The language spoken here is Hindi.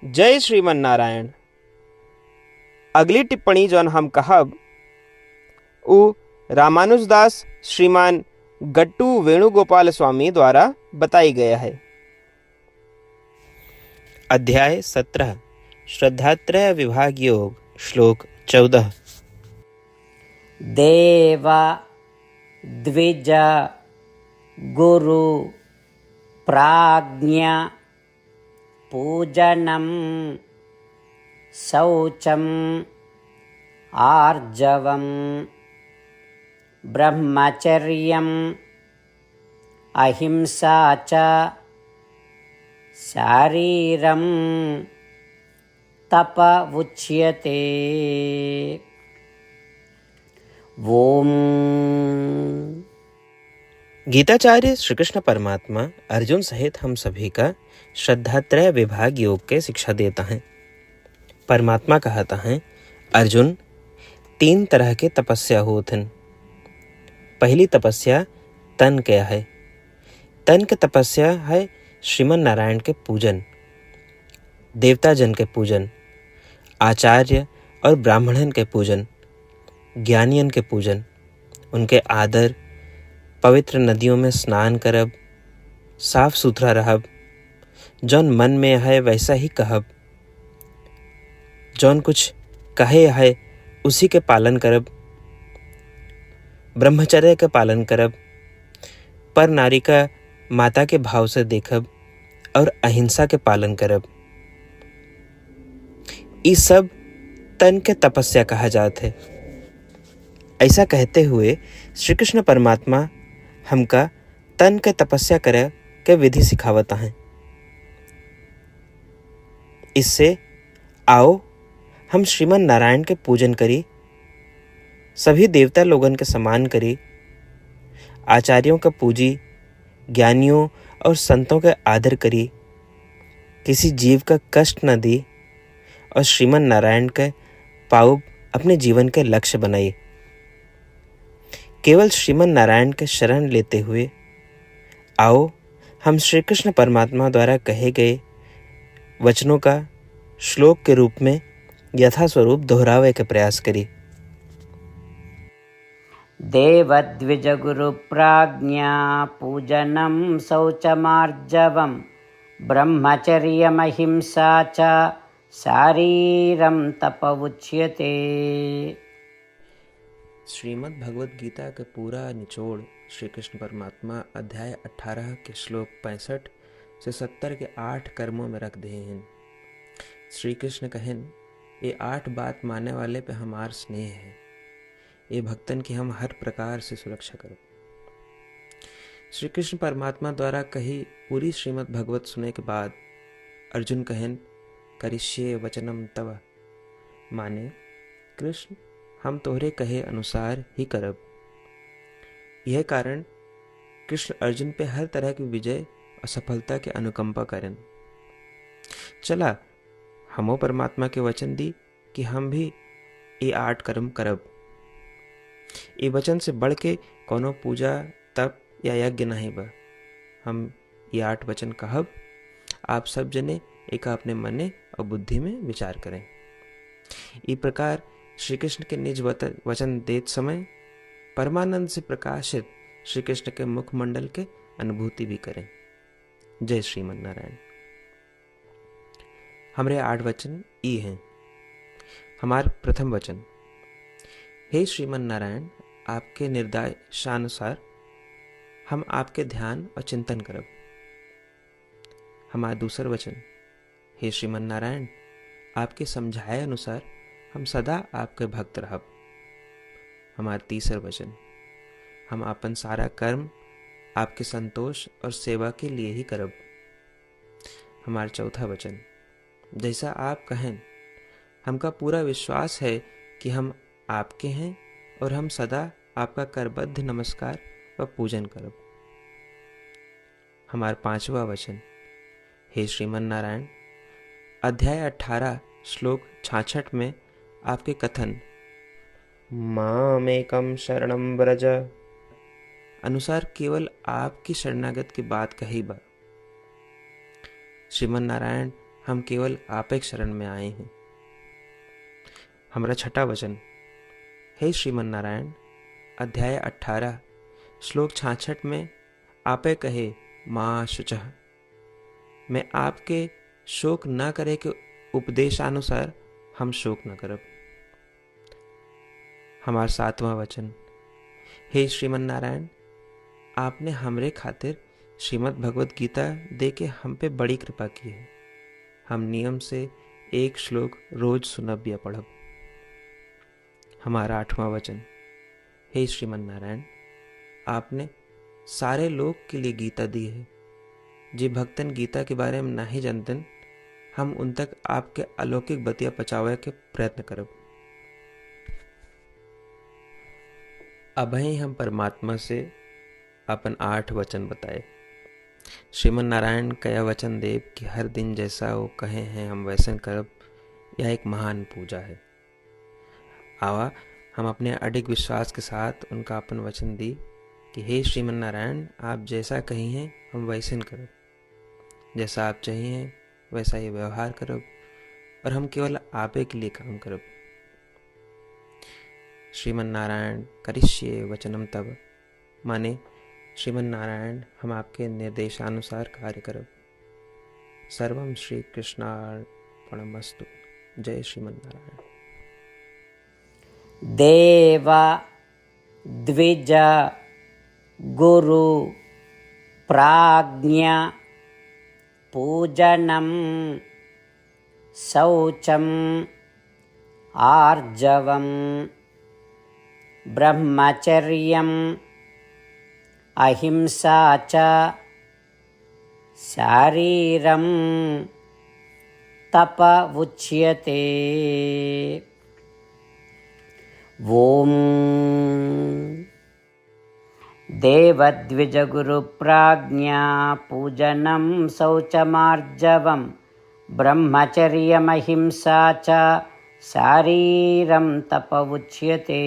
जय श्रीमन नारायण। अगली टिप्पणी जौन हम कहब उ रामानुजदास श्रीमान गट्टू वेणुगोपाल स्वामी द्वारा बताई गया है। अध्याय 17 श्रद्धात्रय विभाग योग श्लोक 14। देव द्विज गुरु प्राज्ञ पूजनम शौचम आर्जवम ब्रह्मचर्यम अहिंसा च शारीरम तप उच्यते। ओम। गीताचार्य श्री कृष्ण परमात्मा अर्जुन सहित हम सभी का श्रद्धात्रय विभाग योग के शिक्षा देता है। परमात्मा कहता है, अर्जुन 3 तरह के तपस्या होत हैं। पहली तपस्या तन क्या है। तन के तपस्या है श्रीमन नारायण के पूजन, देवता जन के पूजन, आचार्य और ब्राह्मणन के पूजन, ज्ञानियन के पूजन, उनके आदर, पवित्र नदियों में स्नान करब, साफ सुथरा रहब, जौन मन में है वैसा ही कहब, जौन कुछ कहे है उसी के पालन करब, ब्रह्मचर्य के पालन करब, पर नारी का माता के भाव से देखब और अहिंसा के पालन करब। इस सब तन के तपस्या कहा जाता है। ऐसा कहते हुए श्री कृष्ण परमात्मा हमका तन के तपस्या करे के विधि सिखावता है। इससे आओ हम श्रीमन नारायण के पूजन करी, सभी देवता लोगन के सम्मान करी, आचार्यों का पूजी, ज्ञानियों और संतों का आदर करी, किसी जीव का कष्ट न दी और श्रीमन नारायण के पाउब अपने जीवन के लक्ष्य बनाई। केवल श्रीमन नारायण के शरण लेते हुए आओ हम श्री कृष्ण परमात्मा द्वारा कहे गए वचनों का श्लोक के रूप में यथास्वरूप दोहरावे के प्रयास करी। देवद्विज गुरु प्राज्ञा पूजनम शौचमार्जवम ब्रह्मचर्यमहिंसा च शारीरम तप उच्यते। श्रीमद् भगवद गीता का पूरा निचोड़ श्री कृष्ण परमात्मा अध्याय 18 के श्लोक 65 से 70 के 8 कर्मों में रख दिए हैं। श्री कृष्ण कहें, ये 8 बात मानने वाले पे हमार स्नेह है, ये भक्तन की हम हर प्रकार से सुरक्षा करो। श्री कृष्ण परमात्मा द्वारा कही पूरी श्रीमद् भगवत सुने के बाद अर्जुन कहें, करिष्ये वचनम तव, माने कृष्ण हम तोहरे कहे अनुसार ही करब। यह कारण कृष्ण अर्जुन पे हर तरह की विजय और सफलता के अनुकंपा करें। चला हमो परमात्मा के वचन दी कि हम भी ये 8 कर्म करब। ये वचन से बढ़ के कोनो पूजा तप या यज्ञ नहीं बा। हम ये 8 वचन कहब, आप सब जने एक अपने मने और बुद्धि में विचार करें। इस प्रकार श्री कृष्ण के निज वचन देत समय परमानंद से प्रकाशित श्री कृष्ण के मुखमंडल के अनुभूति भी करें। जय श्रीमन नारायण। हमारे 8 वचन ये हैं। हमार प्रथम वचन, हे श्रीमन नारायण, आपके निर्देशानुसार हम आपके ध्यान और चिंतन करब। हमारा दूसर वचन, हे श्रीमन नारायण, आपके समझाए अनुसार हम सदा आपके भक्त रहब। हमारा तीसर वचन, हम अपन सारा कर्म आपके संतोष और सेवा के लिए ही करब। हमारा चौथा वचन, जैसा आप कहें, हमका पूरा विश्वास है कि हम आपके हैं और हम सदा आपका करबद्ध नमस्कार व पूजन करब। हमारा 5वां वचन, हे श्रीमन नारायण, अध्याय 18 श्लोक 66 में आपके कथन मामेकम शरणम व्रज अनुसार केवल आपकी शरणागत की बात कही बा। श्रीमन नारायण हम केवल आपे शरण में आए हैं। हमारा छठा वचन। हे श्रीमन नारायण, अध्याय 18 श्लोक 66 में आपे कहे माँ शुचः, मैं आपके शोक न करे के उपदेशानुसार हम शोक न करब। हमारा सातवां वचन। हे श्रीमन नारायण, आपने हमरे खातिर श्रीमद् भगवत गीता दे के हम पे बड़ी कृपा की है। हम नियम से एक श्लोक रोज सुनब या पढ़ब। हमारा आठवां वचन। हे श्रीमन नारायण, आपने सारे लोग के लिए गीता दी है। जे भक्तन गीता के बारे में नहीं जानतन, हम उन तक आपके अलौकिक बतिया पहुंचावे के प्रयत्न करब। अभई हम परमात्मा से अपन 8 वचन बताए। श्रीमन नारायण कया वचन देव कि हर दिन जैसा वो कहे हैं हम वैसन करब, यह एक महान पूजा है। आवा हम अपने अडिग विश्वास के साथ उनका अपन वचन दी कि हे श्रीमन नारायण, आप जैसा कही हैं हम वैसन करब, जैसा आप चाहिए वैसा ही व्यवहार करब, और हम केवल आपे के लिए काम करब। श्रीमन नारायण करिष्ये वचनम तब, माने श्रीमन नारायण हम आपके निर्देशानुसार कार्य करब। सर्वम श्री कृष्णार्पणमस्तु। जय श्रीमन नारायण। देव द्विज गुरु प्राज्ञ पूजनं शौचम् आर्जवम् ब्रह्मचर्यम् अहिंसा च शारीरं तप उच्यते। ॐ देवद्विजगुरुप्राज्ञा पूजनं शौचमार्जवं ब्रह्मचर्यमहिंसा च शारीरं तप उच्यते।